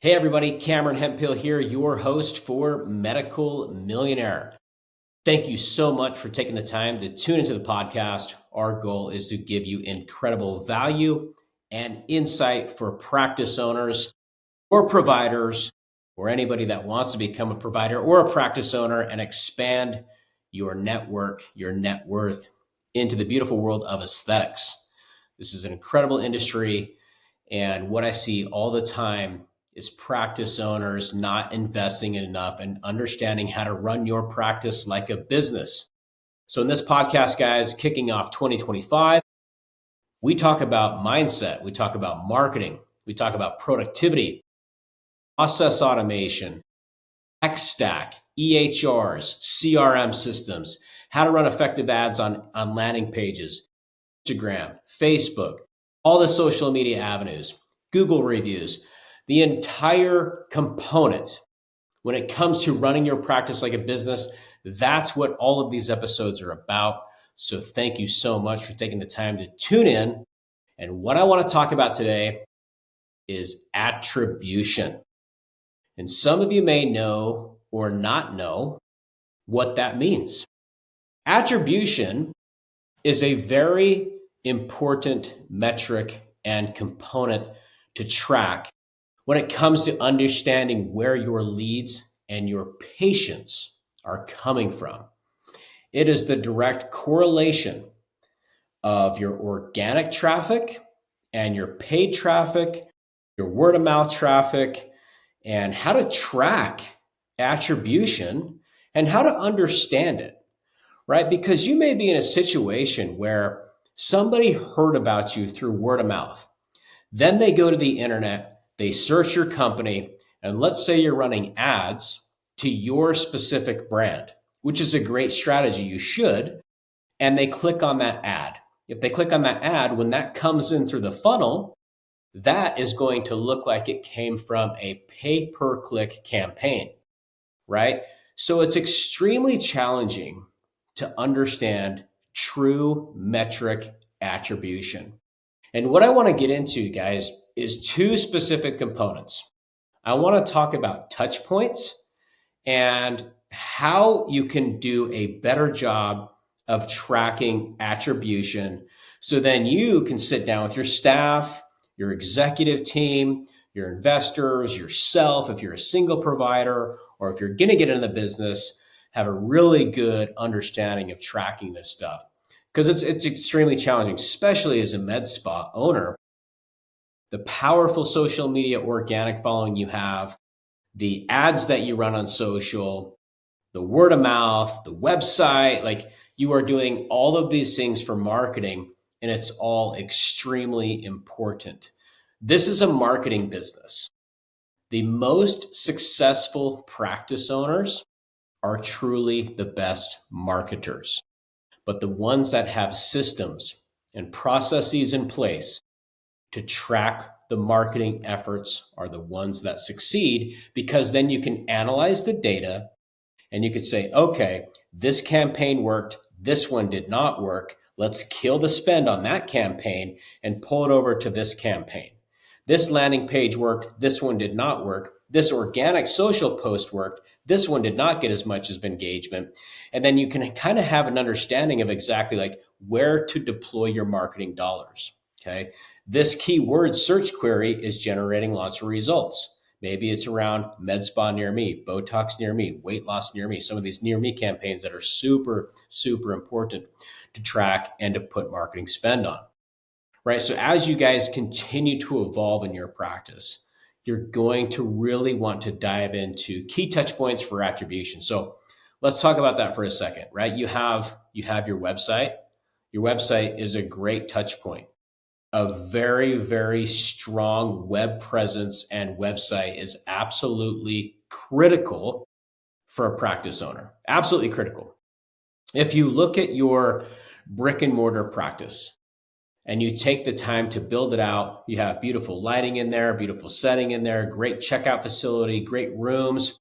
Hey everybody, Cameron Hemphill here, your host for Medical Millionaire. Thank you so much for taking the time to tune into the podcast. Our goal is to give you incredible value and insight for practice owners or providers or anybody that wants to become a provider or a practice owner and expand your network, your net worth into the beautiful world of aesthetics. This is an incredible industry, and what I see all the time is practice owners not investing enough and understanding how to run your practice like a business. So in this podcast, guys, kicking off 2025, we talk about mindset, we talk about marketing, we talk about productivity, process automation, tech stack, EHRs, CRM systems, how to run effective ads on landing pages, Instagram, Facebook, all the social media avenues, Google reviews, the entire component. When it comes to running your practice like a business, that's what all of these episodes are about. So thank you so much for taking the time to tune in. And what I want to talk about today is attribution. And some of you may know or not know what that means. Attribution is a very important metric and component to track when it comes to understanding where your leads and your patients are coming from. It is the direct correlation of your organic traffic and your paid traffic, your word of mouth traffic, and how to track attribution and how to understand it, right? Because you may be in a situation where somebody heard about you through word of mouth. Then they go to the internet, they search your company, and let's say you're running ads to your specific brand, which is a great strategy. You should. And they click on that ad. If they click on that ad, when that comes in through the funnel, that is going to look like it came from a pay-per-click campaign, right? So it's extremely challenging to understand true metric attribution. And what I want to get into, guys, is two specific components. I want to talk about touch points and how you can do a better job of tracking attribution. So then you can sit down with your staff, your executive team, your investors, yourself, if you're a single provider, or if you're going to get into the business, have a really good understanding of tracking this stuff. Because it's extremely challenging, especially as a Medspa owner. The powerful social media organic following you have, the ads that you run on social, the word of mouth, the website, like you are doing all of these things for marketing, and it's all extremely important. This is a marketing business. The most successful practice owners are truly the best marketers. But the ones that have systems and processes in place to track the marketing efforts are the ones that succeed, because then you can analyze the data and you could say, okay, this campaign worked, this one did not work. Let's kill the spend on that campaign and pull it over to this campaign. This landing page worked, this one did not work. This organic social post worked, this one did not get as much as engagement. And then you can kind of have an understanding of exactly like where to deploy your marketing dollars, okay? This keyword search query is generating lots of results. Maybe it's around MedSpa near me, Botox near me, weight loss near me, some of these near me campaigns that are super, super important to track and to put marketing spend on. Right. So as you guys continue to evolve in your practice, you're going to really want to dive into key touch points for attribution. So let's talk about that for a second, right? You have your website. Your website is a great touch point. A very, very strong web presence and website is absolutely critical for a practice owner. Absolutely critical. If you look at your brick and mortar practice, and you take the time to build it out, you have beautiful lighting in there, beautiful setting in there, great checkout facility, great rooms,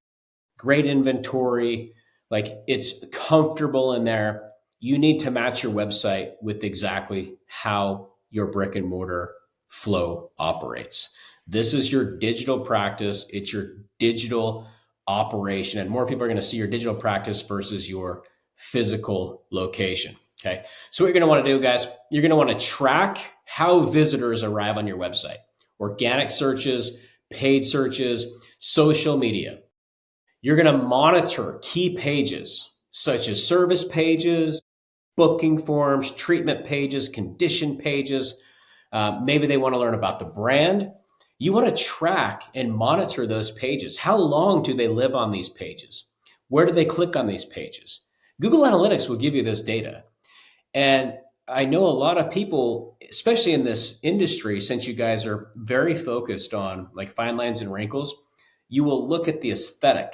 great inventory, like it's comfortable in there. You need to match your website with exactly how your brick and mortar flow operates. This is your digital practice. It's your digital operation. And more people are going to see your digital practice versus your physical location. Okay. So what you're going to want to do, guys, you're going to want to track how visitors arrive on your website. Organic searches, paid searches, social media. You're going to monitor key pages such as service pages, booking forms, treatment pages, condition pages. Maybe they want to learn about the brand. You want to track and monitor those pages. How long do they live on these pages? Where do they click on these pages? Google Analytics will give you this data. And I know a lot of people, especially in this industry, since you guys are very focused on like fine lines and wrinkles, you will look at the aesthetic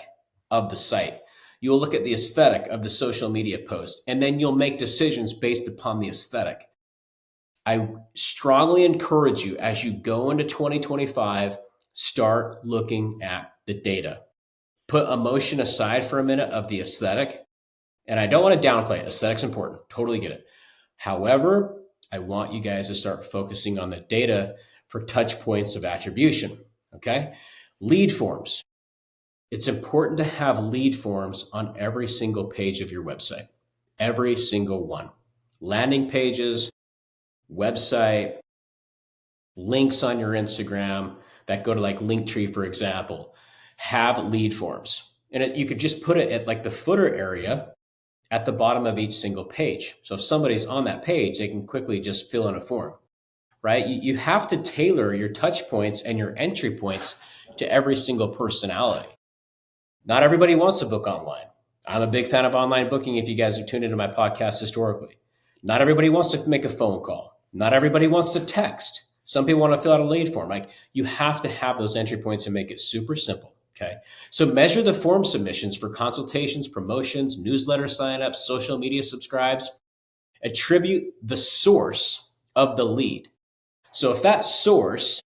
of the site. You will look at the aesthetic of the social media post, and then you'll make decisions based upon the aesthetic. I strongly encourage you as you go into 2025, start looking at the data. Put emotion aside for a minute of the aesthetic. And I don't want to downplay it. Aesthetic's important. Totally get it. However, I want you guys to start focusing on the data for touch points of attribution. Okay. Lead forms. It's important to have lead forms on every single page of your website. Every single one. Landing pages, website, links on your Instagram that go to like Linktree, for example, have lead forms. And you could just put it at like the footer area at the bottom of each single page. So if somebody's on that page, they can quickly just fill in a form, right? You have to tailor your touch points and your entry points to every single personality. Not everybody wants to book online. I'm a big fan of online booking if you guys have tuned into my podcast historically. Not everybody wants to make a phone call. Not everybody wants to text. Some people want to fill out a lead form. Like, you have to have those entry points and make it super simple. Okay. So measure the form submissions for consultations, promotions, newsletter signups, social media subscribes. Attribute the source of the lead. So if that source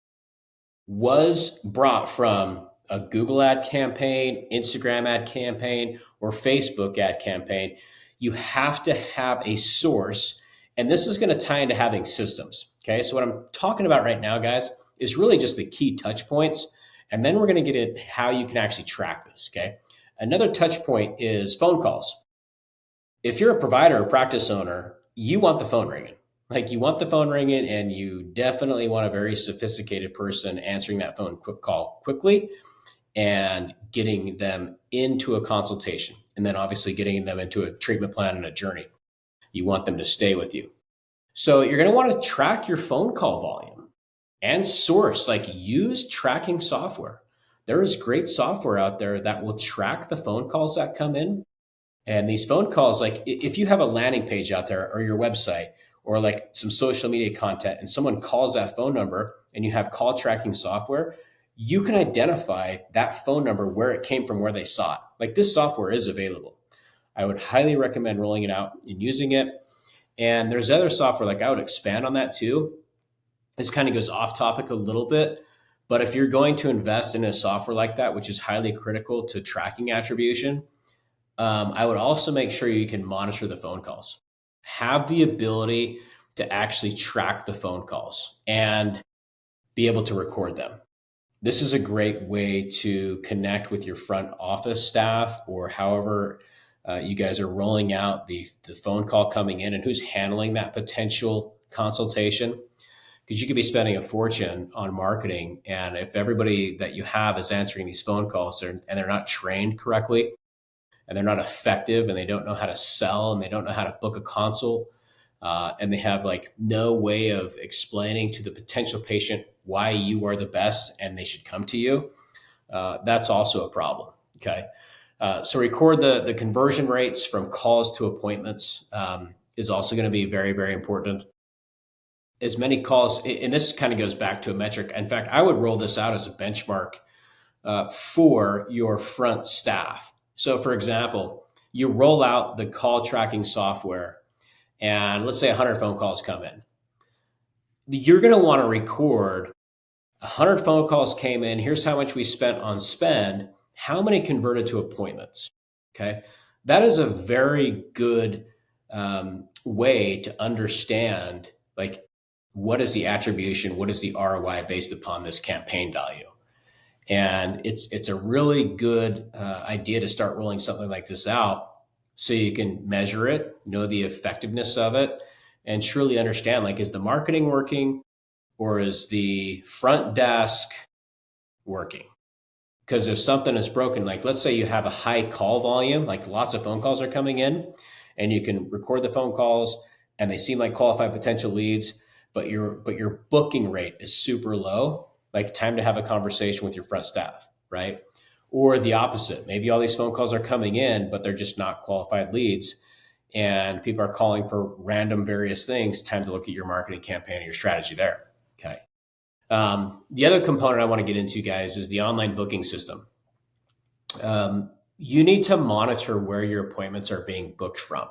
was brought from a Google ad campaign, Instagram ad campaign, or Facebook ad campaign, you have to have a source. And this is going to tie into having systems. Okay. So what I'm talking about right now, guys, is really just the key touch points. And then we're going to get into how you can actually track this. Okay. Another touch point is phone calls. If you're a provider or practice owner, you want the phone ringing. Like, you want the phone ringing, and you definitely want a very sophisticated person answering that phone call quickly and getting them into a consultation. And then obviously getting them into a treatment plan and a journey. You want them to stay with you. So you're going to want to track your phone call volume and source, like, use tracking software. There is great software out there that will track the phone calls that come in. And these phone calls, like, if you have a landing page out there or your website or like some social media content and someone calls that phone number and you have call tracking software, you can identify that phone number, where it came from, where they saw it. Like, this software is available. I would highly recommend rolling it out and using it. And there's other software, like, I would expand on that too. This kind of goes off topic a little bit, but if you're going to invest in a software like that, which is highly critical to tracking attribution, I would also make sure you can monitor the phone calls. Have the ability to actually track the phone calls and be able to record them. This is a great way to connect with your front office staff, or however you guys are rolling out the phone call coming in and who's handling that potential consultation. Because you could be spending a fortune on marketing, and if everybody that you have is answering these phone calls and they're not trained correctly, and they're not effective, and they don't know how to sell, and they don't know how to book a consult, and they have like no way of explaining to the potential patient why you are the best and they should come to you, that's also a problem. Okay. So record the conversion rates from calls to appointments is also going to be very, very important. As many calls, and this kind of goes back to a metric. In fact, I would roll this out as a benchmark for your front staff. So for example, you roll out the call tracking software, and let's say 100 phone calls come in. You're going to want to record 100 phone calls came in. Here's how much we spent on spend. How many converted to appointments? Okay. That is a very good way to understand, like, what is the attribution? What is the ROI based upon this campaign value? And it's a really good idea to start rolling something like this out so you can measure it, know the effectiveness of it, and truly understand, like, is the marketing working or is the front desk working? Because if something is broken, like let's say you have a high call volume, like lots of phone calls are coming in, and you can record the phone calls and they seem like qualified potential leads, but your booking rate is super low, like time to have a conversation with your front staff, right? Or the opposite. Maybe all these phone calls are coming in, but they're just not qualified leads. And people are calling for random various things. Time to look at your marketing campaign and your strategy there. Okay. The other component I want to get into, guys, is the online booking system. You need to monitor where your appointments are being booked from.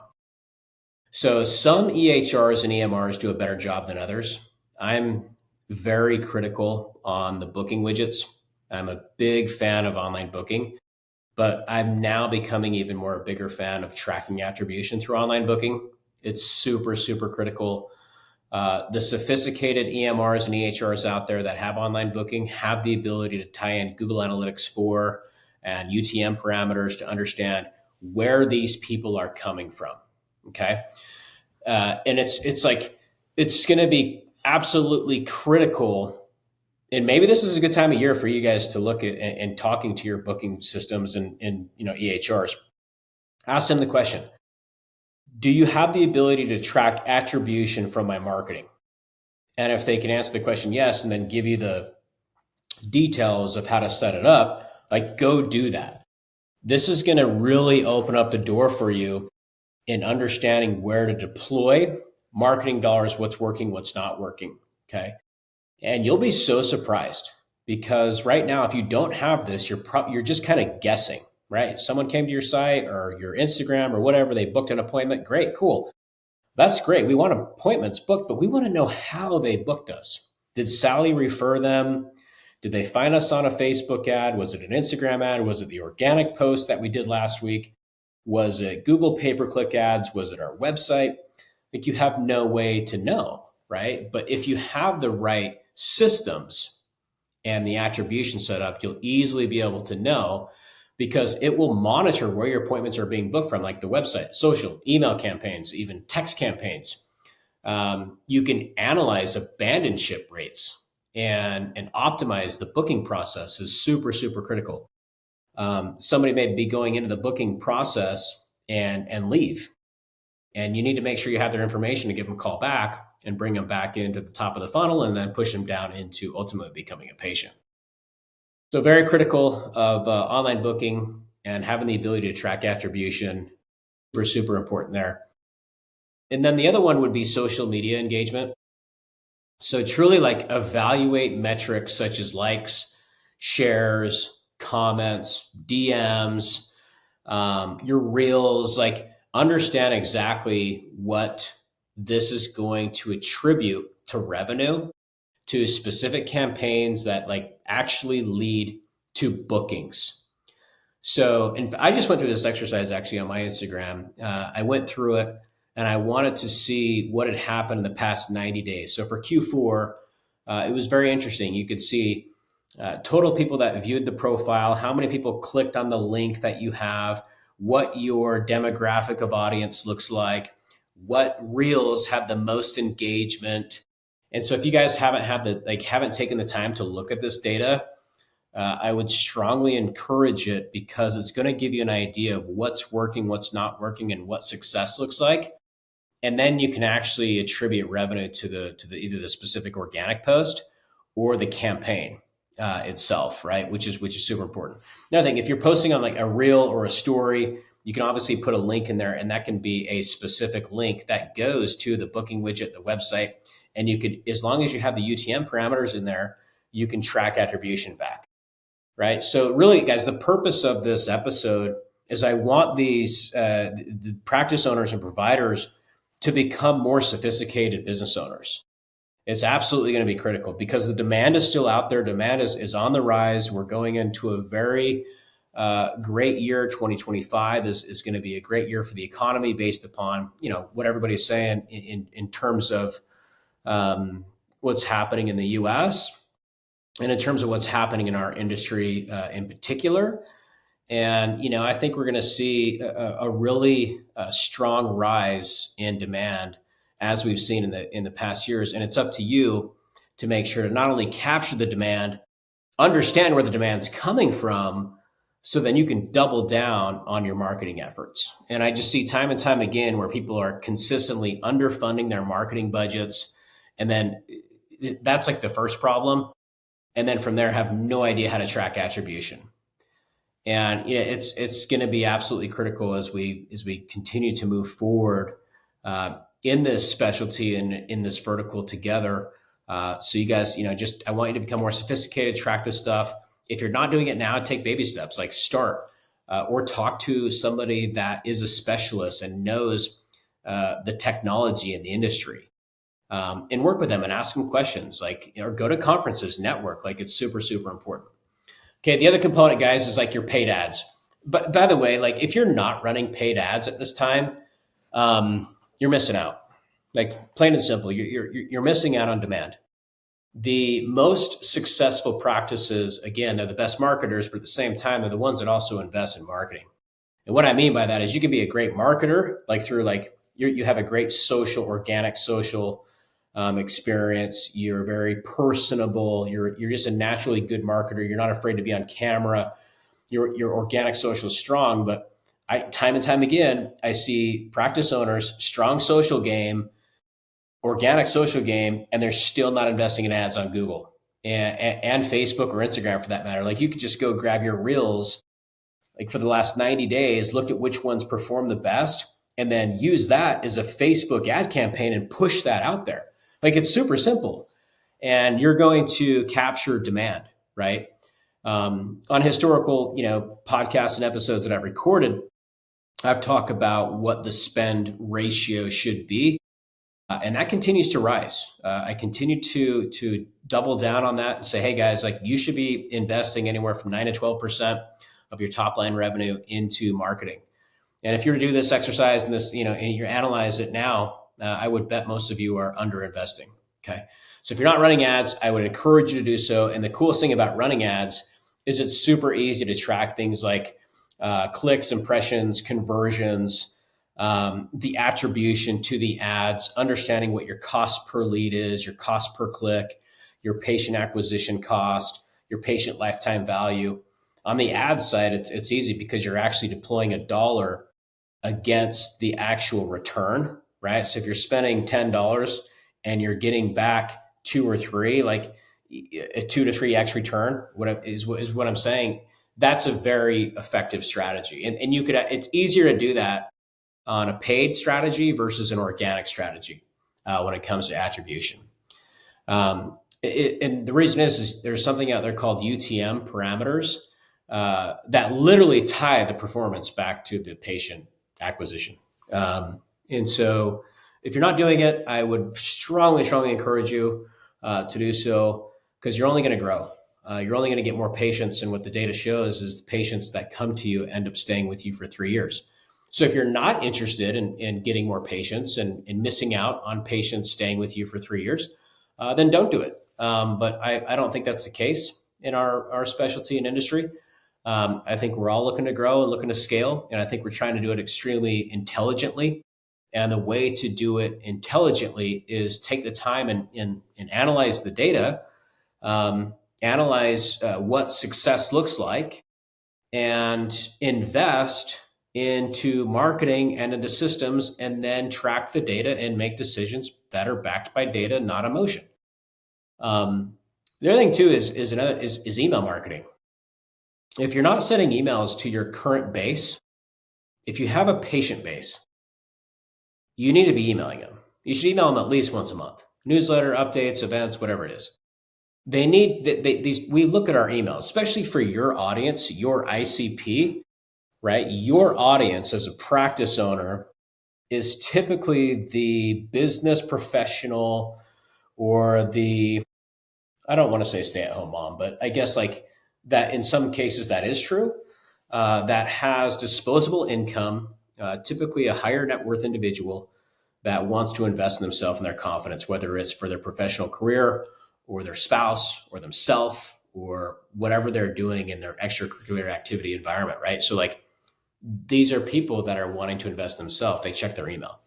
So some EHRs and EMRs do a better job than others. I'm very critical on the booking widgets. I'm a big fan of online booking, but I'm now becoming even more a bigger fan of tracking attribution through online booking. It's super, super critical. The sophisticated EMRs and EHRs out there that have online booking have the ability to tie in Google Analytics 4 and UTM parameters to understand where these people are coming from. Okay. And it's like, it's going to be absolutely critical. And maybe this is a good time of year for you guys to look at and talking to your booking systems and EHRs. Ask them the question: do you have the ability to track attribution from my marketing? And if they can answer the question yes, and then give you the details of how to set it up, like, go do that. This is going to really open up the door for you in understanding where to deploy marketing dollars, what's working, what's not working. Okay. And you'll be so surprised, because right now, if you don't have this, you're just kind of guessing, right? Someone came to your site or your Instagram or whatever, they booked an appointment. Great, cool. That's great. We want appointments booked, but we want to know how they booked us. Did Sally refer them? Did they find us on a Facebook ad? Was it an Instagram ad? Was it the organic post that we did last week? Was it Google pay-per-click ads? Was it our website? Like, you have no way to know, right? But if you have the right systems and the attribution set up, you'll easily be able to know, because it will monitor where your appointments are being booked from, like the website, social, email campaigns, even text campaigns. You can analyze abandonship rates and optimize the booking process is super, super critical. Somebody may be going into the booking process and leave. And you need to make sure you have their information to give them a call back and bring them back into the top of the funnel and then push them down into ultimately becoming a patient. So very critical of online booking and having the ability to track attribution. Super, super important there. And then the other one would be social media engagement. So truly, like, evaluate metrics such as likes, shares, comments, DMs, your reels, like, understand exactly what this is going to attribute to revenue, to specific campaigns that, like, actually lead to bookings. So, and I just went through this exercise actually on my Instagram. I went through it and I wanted to see what had happened in the past 90 days. So for Q4, it was very interesting. You could see total people that viewed the profile, how many people clicked on the link that you have, what your demographic of audience looks like, what reels have the most engagement. And so if you guys haven't taken the time to look at this data, I would strongly encourage it, because it's going to give you an idea of what's working, what's not working, and what success looks like. And then you can actually attribute revenue to the either the specific organic post or the campaign itself, right? Which is super important. Another thing, if you're posting on like a reel or a story, you can obviously put a link in there, and that can be a specific link that goes to the booking widget, the website. And you could, as long as you have the UTM parameters in there, you can track attribution back. Right. So really, guys, the purpose of this episode is I want these the practice owners and providers to become more sophisticated business owners. It's absolutely going to be critical, because the demand is still out there. Demand is on the rise. We're going into a very great year. 2025 is going to be a great year for the economy, based upon what everybody's saying in terms of what's happening in the US and in terms of what's happening in our industry in particular. And, I think we're going to see a really strong rise in demand as we've seen in the past years. And it's up to you to make sure to not only capture the demand, understand where the demand's coming from, so then you can double down on your marketing efforts. And I just see time and time again where people are consistently underfunding their marketing budgets. And then that's like the first problem. And then from there, have no idea how to track attribution. And it's going to be absolutely critical as we continue to move forward in this specialty and in this vertical together. So you guys, I want you to become more sophisticated, track this stuff. If you're not doing it now, take baby steps, like start or talk to somebody that is a specialist and knows the technology in the industry, and work with them and ask them questions, like, or go to conferences, network. Like, it's super, super important. Okay, the other component, guys, is like your paid ads. But by the way, like, if you're not running paid ads at this time, you're missing out. Like, plain and simple, you're missing out on demand. The most successful practices, again, they're the best marketers, but at the same time, they're the ones that also invest in marketing. And what I mean by that is you can be a great marketer, like through like you have a great organic social experience. You're very personable. You're just a naturally good marketer. You're not afraid to be on camera. Your organic social is strong, but time and time again, I see practice owners, strong social game, organic social game, and they're still not investing in ads on Google and Facebook or Instagram for that matter. Like, you could just go grab your reels, like for the last 90 days, look at which ones perform the best, and then use that as a Facebook ad campaign and push that out there. Like, it's super simple, and you're going to capture demand, right? On historical, podcasts and episodes that I've recorded, I've talked about what the spend ratio should be. And that continues to rise. I continue to double down on that and say, hey guys, like, you should be investing anywhere from 9 to 12% of your top line revenue into marketing. And if you were to do this exercise and this, and you analyze it now, I would bet most of you are under investing. Okay. So if you're not running ads, I would encourage you to do so. And the coolest thing about running ads is it's super easy to track things like clicks, impressions, conversions, the attribution to the ads, understanding what your cost per lead is, your cost per click, your patient acquisition cost, your patient lifetime value. On the ad side, it's easy because you're actually deploying a dollar against the actual return, right? So if you're spending $10 and you're getting back 2 or 3, like a 2 to 3x return, what I'm saying, that's a very effective strategy. And it's easier to do that on a paid strategy versus an organic strategy when it comes to attribution. And the reason is there's something out there called UTM parameters that literally tie the performance back to the patient acquisition. And so if you're not doing it, I would strongly, strongly encourage you to do so, because you're only going to grow. You're only going to get more patients. And what the data shows is the patients that come to you end up staying with you for 3 years. So if you're not interested in getting more patients and missing out on patients staying with you for 3 years, then don't do it. But I don't think that's the case in our specialty and industry. I think we're all looking to grow and looking to scale. And I think we're trying to do it extremely intelligently. And the way to do it intelligently is take the time and analyze the data, analyze what success looks like, and invest into marketing and into systems, and then track the data and make decisions that are backed by data, not emotion. The other thing too is email marketing. If you're not sending emails to your current base, if you have a patient base, you need to be emailing them. You should email them at least once a month. Newsletter, updates, events, whatever it is. We look at our emails, especially for your audience, your ICP, right? Your audience as a practice owner is typically the business professional or I don't want to say stay-at-home mom, but I guess like that in some cases that is true, that has disposable income, typically a higher net worth individual that wants to invest in themselves and their confidence, whether it's for their professional career or their spouse or themselves or whatever they're doing in their extracurricular activity environment, right? So like these are people that are wanting to invest in themselves. They check their email.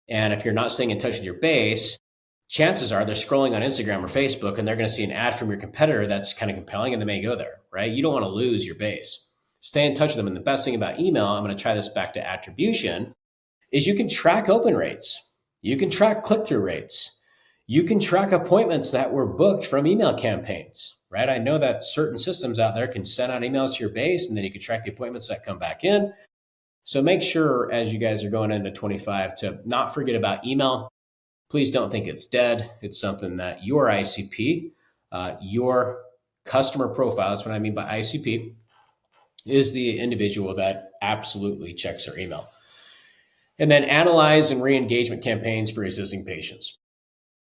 And if you're not staying in touch with your base, chances are they're scrolling on Instagram or Facebook and they're going to see an ad from your competitor that's kind of compelling and they may go there, right? You don't want to lose your base. Stay in touch with them. And the best thing about email, I'm going to try this back to attribution, is you can track open rates. You can track click-through rates. You can track appointments that were booked from email campaigns, right? I know that certain systems out there can send out emails to your base and then you can track the appointments that come back in. So make sure as you guys are going into 25 to not forget about email. Please don't think it's dead. It's something that your ICP, your customer profile, that's what I mean by ICP, is the individual that absolutely checks their email. And then analyze and re-engagement campaigns for existing patients.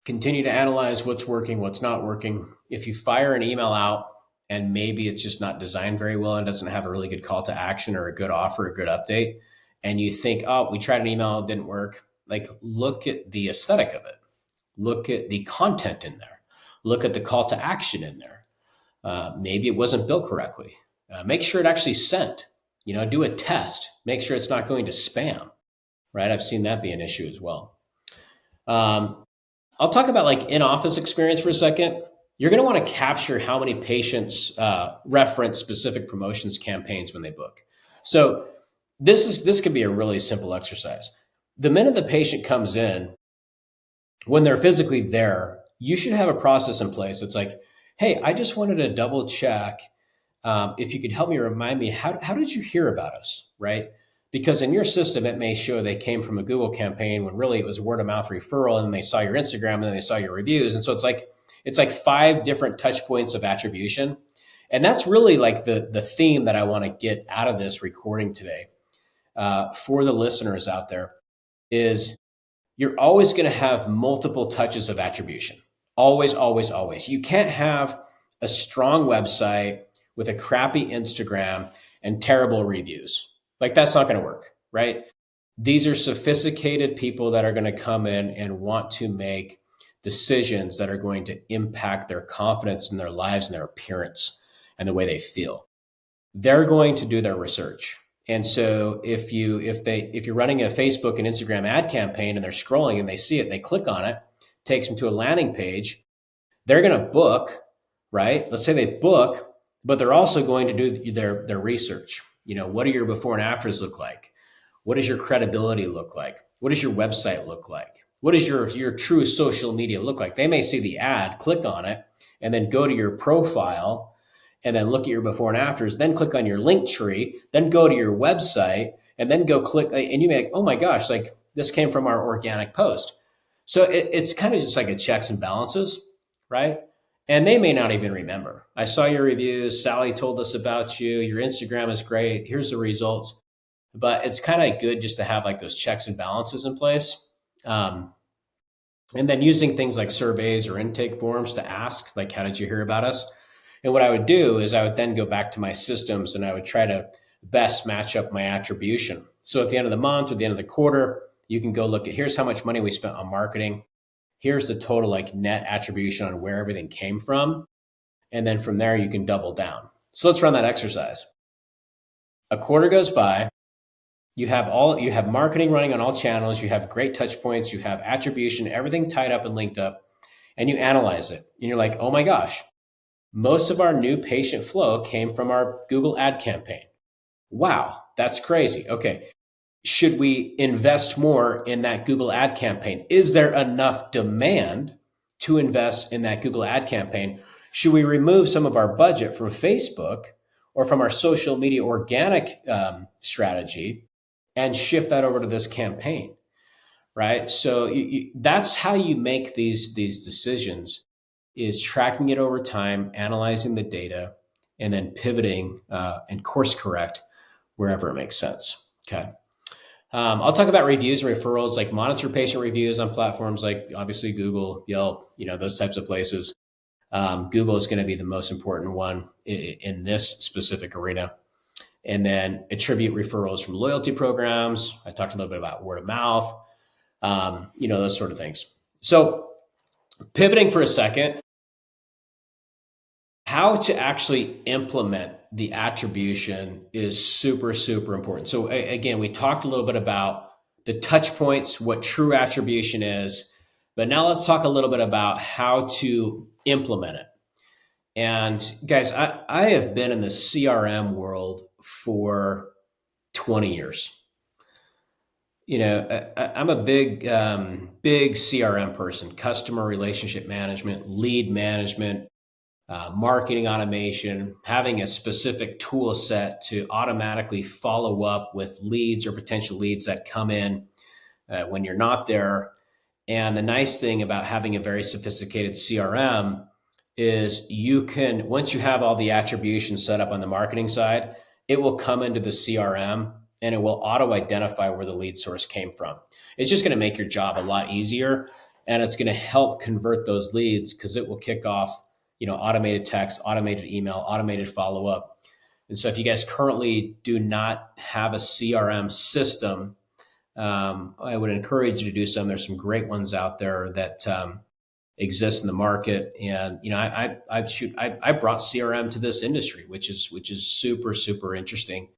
Continue to analyze what's working, what's not working. If you fire an email out and maybe it's just not designed very well and doesn't have a really good call to action or a good offer, a good update, and you think, oh, we tried an email, it didn't work, like look at the aesthetic of it. Look at the content in there. Look at the call to action in there. Maybe it wasn't built correctly. Make sure it actually sent. Do a test. Make sure it's not going to spam, right? I've seen that be an issue as well. I'll talk about like in-office experience for a second. You're going to want to capture how many patients reference specific promotions campaigns when they book. So this could be a really simple exercise. The minute the patient comes in, when they're physically there, you should have a process in place. It's like, hey, I just wanted to double check if you could help me remind me, how did you hear about us, right? Because in your system, it may show they came from a Google campaign when really it was a word of mouth referral and they saw your Instagram and then they saw your reviews. And so it's like 5 different touch points of attribution. And that's really like the theme that I want to get out of this recording today for the listeners out there is you're always going to have multiple touches of attribution. Always, always, always. You can't have a strong website with a crappy Instagram and terrible reviews. Like that's not going to work, right? These are sophisticated people that are going to come in and want to make decisions that are going to impact their confidence in their lives and their appearance and the way they feel. They're going to do their research. And so if you're running a Facebook and Instagram ad campaign and they're scrolling and they see it, they click on it, takes them to a landing page, they're going to book, right? Let's say they book, but they're also going to do their research. What do your before and afters look like? What does your credibility look like? What does your website look like? What does your true social media look like? They may see the ad, click on it, and then go to your profile and then look at your before and afters, then click on your link tree, then go to your website, and then go click, and you may like, oh my gosh, like this came from our organic post. So it's kind of just like a checks and balances, right? And they may not even remember. I saw your reviews. Sally told us about you. Your Instagram is great. Here's the results. But it's kind of good just to have like those checks and balances in place. And then using things like surveys or intake forms to ask, like, how did you hear about us? And what I would do is I would then go back to my systems and I would try to best match up my attribution. So at the end of the month or the end of the quarter, you can go look at here's how much money we spent on marketing. Here's the total like net attribution on where everything came from. And then from there, you can double down. So let's run that exercise. A quarter goes by. You have marketing running on all channels. You have great touch points. You have attribution, everything tied up and linked up. And you analyze it. And you're like, oh my gosh, most of our new patient flow came from our Google ad campaign. Wow, that's crazy. Okay. Should we invest more in that Google ad campaign? Is there enough demand to invest in that Google ad campaign? Should we remove some of our budget from Facebook or from our social media organic strategy and shift that over to this campaign, right? So that's how you make these decisions, is tracking it over time, analyzing the data, and then pivoting and course correct wherever it makes sense, okay? I'll talk about reviews and referrals, like monitor patient reviews on platforms like obviously Google, Yelp, those types of places. Google is going to be the most important one in this specific arena. And then attribute referrals from loyalty programs. I talked a little bit about word of mouth. those sort of things. So pivoting for a second, how to actually implement the attribution is super, super important. So again, we talked a little bit about the touch points, what true attribution is, but now let's talk a little bit about how to implement it. And guys, I have been in the CRM world for 20 years. I'm a big CRM person, customer relationship management, lead management, marketing automation, having a specific tool set to automatically follow up with leads or potential leads that come in when you're not there. And the nice thing about having a very sophisticated CRM is you can, once you have all the attribution set up on the marketing side, it will come into the CRM and it will auto identify where the lead source came from. It's just going to make your job a lot easier, and it's going to help convert those leads because it will kick off, automated text, automated email, automated follow-up. And so if you guys currently do not have a CRM system, I would encourage you to do some. There's some great ones out there that exist in the market, and I brought CRM to this industry, which is super, super interesting.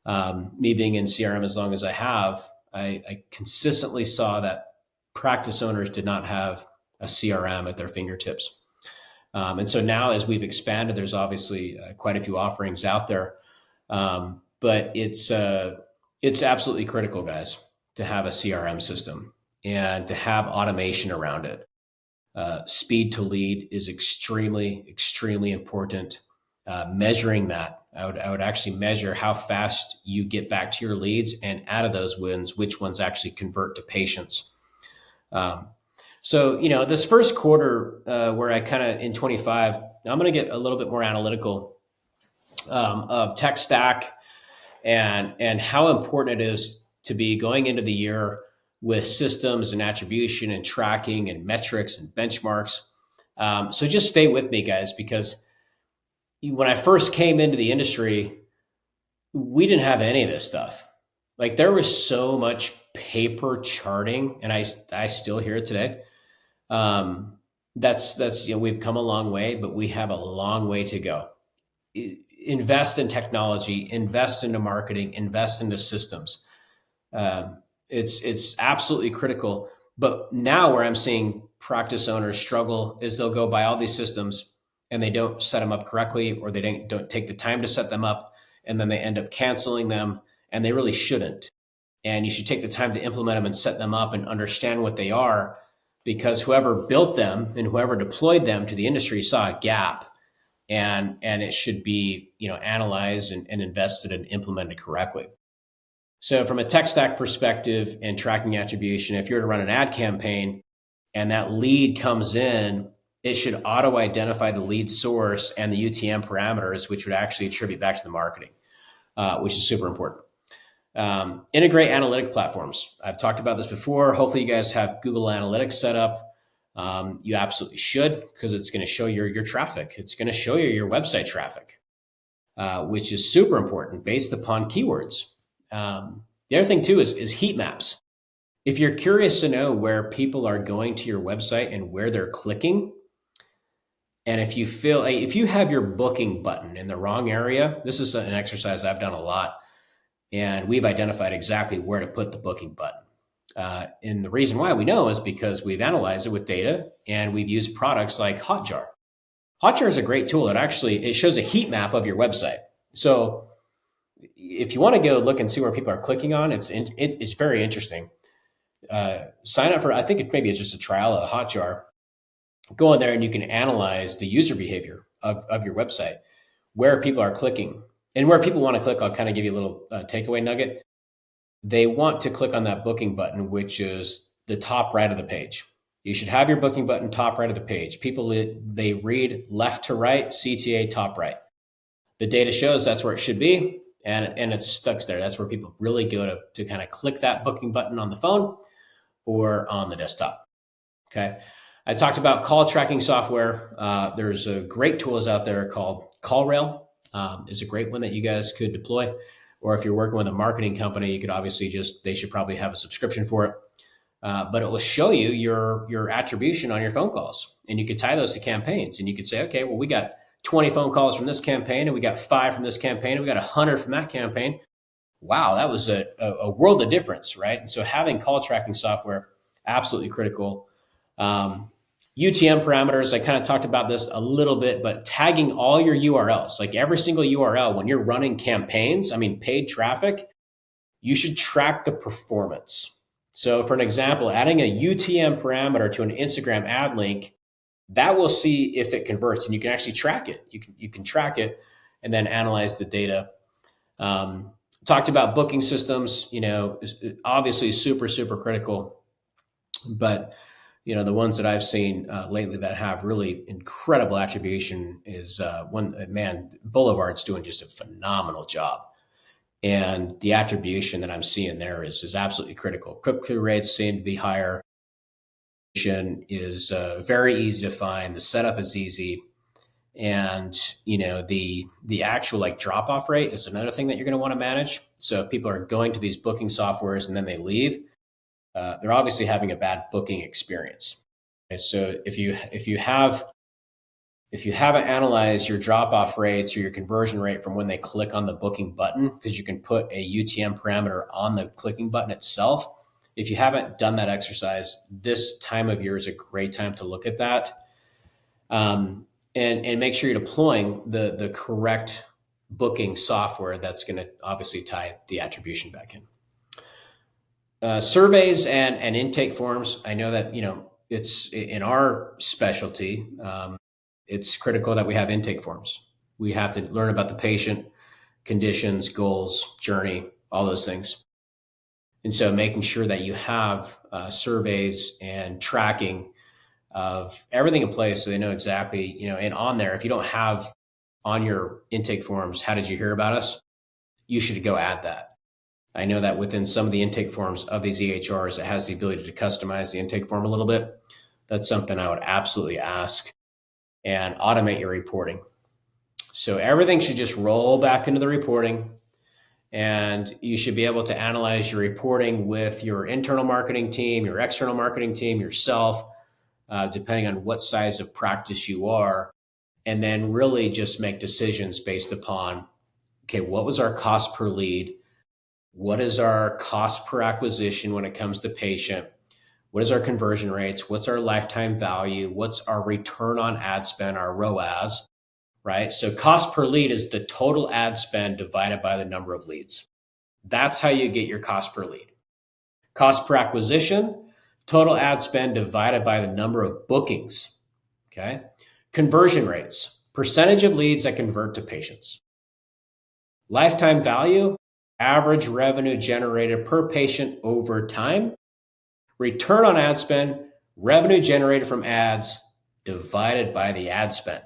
Me being in CRM as long as I have, I consistently saw that practice owners did not have a CRM at their fingertips. And so now as we've expanded, there's obviously quite a few offerings out there. But it's absolutely critical, guys, to have a CRM system and to have automation around it. Speed to lead is extremely, extremely important. Measuring that, I would actually measure how fast you get back to your leads, and out of those wins, which ones actually convert to patients. So this first quarter, where I kind of in 25, I'm going to get a little bit more analytical of tech stack and how important it is to be going into the year with systems and attribution and tracking and metrics and benchmarks. So just stay with me, guys, because when I first came into the industry, we didn't have any of this stuff. Like, there was so much paper charting, and I still hear it today. That's we've come a long way, but we have a long way to go. Invest in technology, invest into marketing, invest into systems. It's absolutely critical. But now where I'm seeing practice owners struggle is they'll go buy all these systems and they don't set them up correctly, or they don't take the time to set them up, and then they end up canceling them, and they really shouldn't. And you should take the time to implement them and set them up and understand what they are, because whoever built them and whoever deployed them to the industry saw a gap, and it should be analyzed and invested and implemented correctly. So from a tech stack perspective and tracking attribution, if you're to run an ad campaign and that lead comes in, it should auto identify the lead source and the UTM parameters, which would actually attribute back to the marketing, which is super important. Integrate analytic platforms. I've talked about this before. Hopefully you guys have Google Analytics set up. You absolutely should, because it's going to show your traffic. It's going to show you your website traffic, which is super important based upon keywords. The other thing too is heat maps. If you're curious to know where people are going to your website and where they're clicking, and if you have your booking button in the wrong area, this is an exercise I've done a lot, and we've identified exactly where to put the booking button. And the reason why we know is because we've analyzed it with data, and we've used products like Hotjar. Hotjar is a great tool. It shows a heat map of your website. So if you want to go look and see where people are clicking on, it's very interesting. Sign up for, I think maybe it's just a trial of Hotjar. Go in there and you can analyze the user behavior of your website, where people are clicking. And where people want to click, I'll kind of give you a little takeaway nugget. They want to click on that booking button, which is the top right of the page. You should have your booking button top right of the page. People, they read left to right, CTA top right. The data shows that's where it should be, and it's stuck there. That's where people really go to kind of click that booking button on the phone or on the desktop. Okay. I talked about call tracking software. There's great tools out there called CallRail. Is a great one that you guys could deploy. Or if you're working with a marketing company, you could obviously they should probably have a subscription for it. but it will show you your attribution on your phone calls, and you could tie those to campaigns, and you could say, okay, well, we got 20 phone calls from this campaign, and we got 5 from this campaign, and we got 100 from that campaign. Wow, that was a world of difference, right? And so having call tracking software, absolutely critical. UTM parameters, I kind of talked about this a little bit, but tagging all your URLs, like every single URL, when you're running campaigns, paid traffic, you should track the performance. So for an example, adding a UTM parameter to an Instagram ad link, that will see if it converts, and you can actually track it. You can track it and then analyze the data. Talked about booking systems, obviously super, super critical, but the ones that I've seen lately that have really incredible attribution is Boulevard's doing just a phenomenal job. And the attribution that I'm seeing there is absolutely critical. Click-through rates seem to be higher. Is very easy to find. The setup is easy. And, the actual drop-off rate is another thing that you're going to want to manage. So if people are going to these booking softwares and then they leave, they're obviously having a bad booking experience. Okay, so if you haven't analyzed your drop-off rates or your conversion rate from when they click on the booking button, because you can put a UTM parameter on the clicking button itself. If you haven't done that exercise, this time of year is a great time to look at that. And make sure you're deploying the correct booking software that's going to obviously tie the attribution back in. Surveys and intake forms. I know that, it's in our specialty. It's critical that we have intake forms. We have to learn about the patient, conditions, goals, journey, all those things. And so making sure that you have surveys and tracking of everything in place so they know exactly, and on there, if you don't have on your intake forms, how did you hear about us? You should go add that. I know that within some of the intake forms of these EHRs, it has the ability to customize the intake form a little bit. That's something I would absolutely ask, and automate your reporting. So everything should just roll back into the reporting, and you should be able to analyze your reporting with your internal marketing team, your external marketing team, yourself, depending on what size of practice you are, and then really just make decisions based upon, okay, what was our cost per lead? What is our cost per acquisition when it comes to patient? What is our conversion rates? What's our lifetime value? What's our return on ad spend, our ROAS, right? So cost per lead is the total ad spend divided by the number of leads. That's how you get your cost per lead. Cost per acquisition, total ad spend divided by the number of bookings, okay? Conversion rates, percentage of leads that convert to patients. Lifetime value, average revenue generated per patient over time. Return on ad spend, revenue generated from ads divided by the ad spend.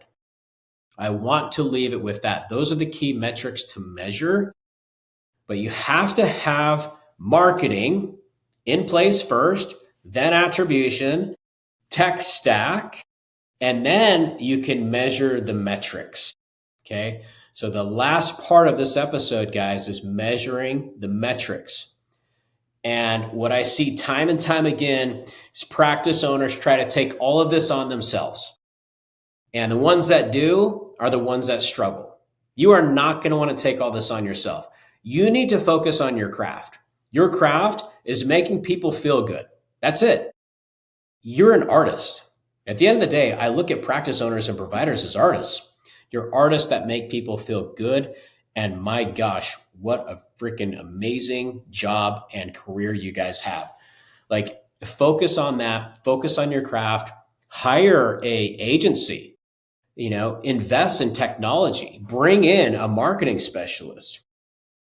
I want to leave it with that. Those are the key metrics to measure, but you have to have marketing in place first, then attribution, tech stack, and then you can measure the metrics, okay? So the last part of this episode, guys, is measuring the metrics. And what I see time and time again is practice owners try to take all of this on themselves. And the ones that do are the ones that struggle. You are not going to want to take all this on yourself. You need to focus on your craft. Your craft is making people feel good. That's it. You're an artist. At the end of the day, I look at practice owners and providers as artists. You're artists that make people feel good. And my gosh, what a freaking amazing job and career you guys have. Focus on that, focus on your craft, hire a agency, invest in technology, bring in a marketing specialist.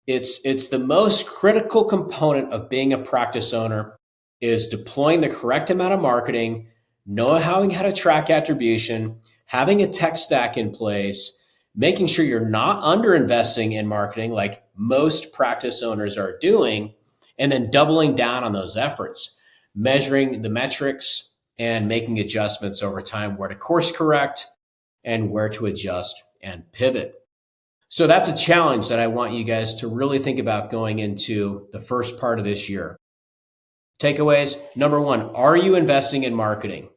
It's the most critical component of being a practice owner is deploying the correct amount of marketing, knowing how to track attribution, having a tech stack in place, making sure you're not underinvesting in marketing like most practice owners are doing, and then doubling down on those efforts, measuring the metrics and making adjustments over time, where to course correct and where to adjust and pivot. So that's a challenge that I want you guys to really think about going into the first part of this year. Takeaways. Number one, are you investing in marketing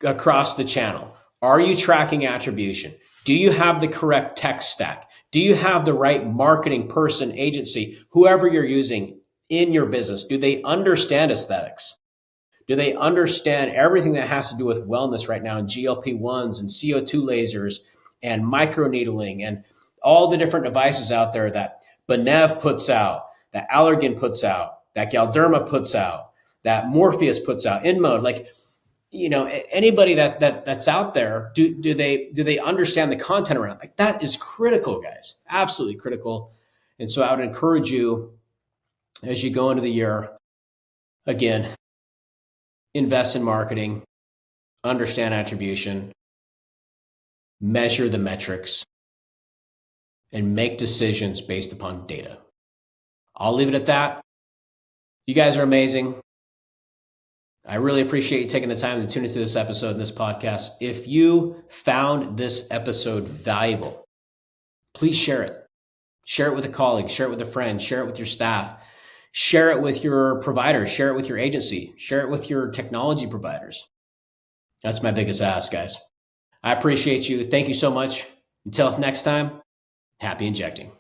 across the channel? Are you tracking attribution? Do you have the correct tech stack? Do you have the right marketing person, agency, whoever you're using in your business? Do they understand aesthetics? Do they understand everything that has to do with wellness right now, and GLP-1s and CO2 lasers and microneedling and all the different devices out there that Benev puts out, that Allergan puts out, that Galderma puts out, that Morpheus puts out, InMode, like, anybody that's out there, do they understand the content around? Like, that is critical, guys, absolutely critical. And so I would encourage you, as you go into the year, again, invest in marketing, understand attribution, measure the metrics, and make decisions based upon data. I'll leave it at that. You guys are amazing. I really appreciate you taking the time to tune into this episode and this podcast. If you found this episode valuable, please share it. Share it with a colleague, share it with a friend, share it with your staff, share it with your provider, share it with your agency, share it with your technology providers. That's my biggest ask, guys. I appreciate you. Thank you so much. Until next time, happy injecting.